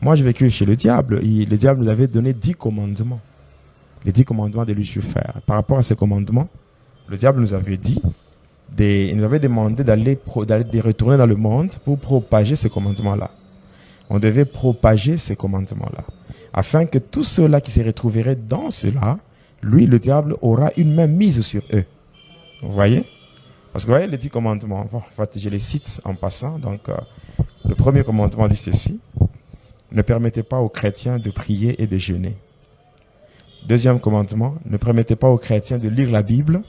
Moi, j'ai vécu chez le diable. Le diable nous avait donné 10 commandements. Les 10 commandements de Lucifer. Par rapport à ces commandements, le diable nous avait dit, il nous avait demandé de retourner dans le monde pour propager ces commandements-là. On devait propager ces commandements-là. Afin que tous ceux-là qui se retrouveraient dans cela, lui, le diable, aura une main mise sur eux. Vous voyez? Parce que vous voyez les 10 commandements. Bon, en fait, je les cite en passant. Donc, le premier commandement dit ceci. Ne permettez pas aux chrétiens de prier et de jeûner. Deuxième commandement, ne permettez pas aux chrétiens de lire la Bible,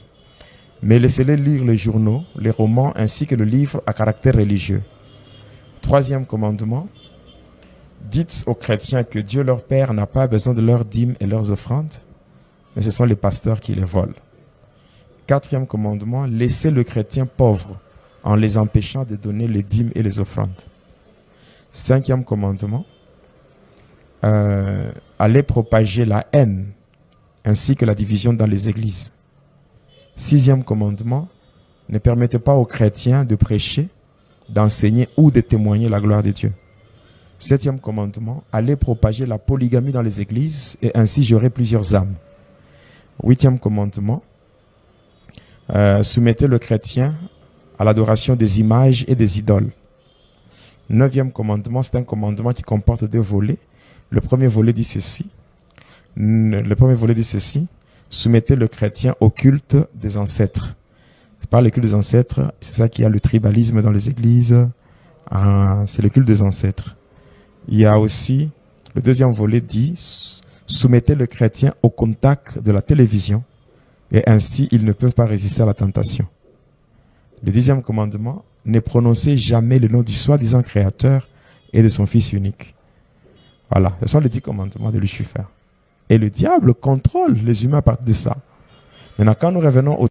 mais laissez-les lire les journaux, les romans ainsi que le livre à caractère religieux. Troisième commandement, dites aux chrétiens que Dieu leur Père n'a pas besoin de leurs dîmes et leurs offrandes, mais ce sont les pasteurs qui les volent. Quatrième commandement, laissez le chrétien pauvre en les empêchant de donner les dîmes et les offrandes. Cinquième commandement, allez propager la haine ainsi que la division dans les églises. Sixième commandement, ne permettez pas aux chrétiens de prêcher, d'enseigner ou de témoigner la gloire de Dieu. Septième commandement, allez propager la polygamie dans les églises et ainsi j'aurai plusieurs âmes. Huitième commandement, soumettez le chrétien à l'adoration des images et des idoles. Neuvième commandement, c'est un commandement qui comporte 2 volets. Le premier volet dit ceci. Soumettez le chrétien au culte des ancêtres. Par le culte des ancêtres, c'est ça qu'il y a le tribalisme dans les églises. C'est le culte des ancêtres. Il y a aussi, le deuxième volet dit, soumettez le chrétien au contact de la télévision et ainsi ils ne peuvent pas résister à la tentation. Le 10e commandement, ne prononcez jamais le nom du soi-disant créateur et de son fils unique. Voilà, ce sont les 10 commandements de Lucifer. Et le diable contrôle les humains à partir de ça. Maintenant, quand nous revenons au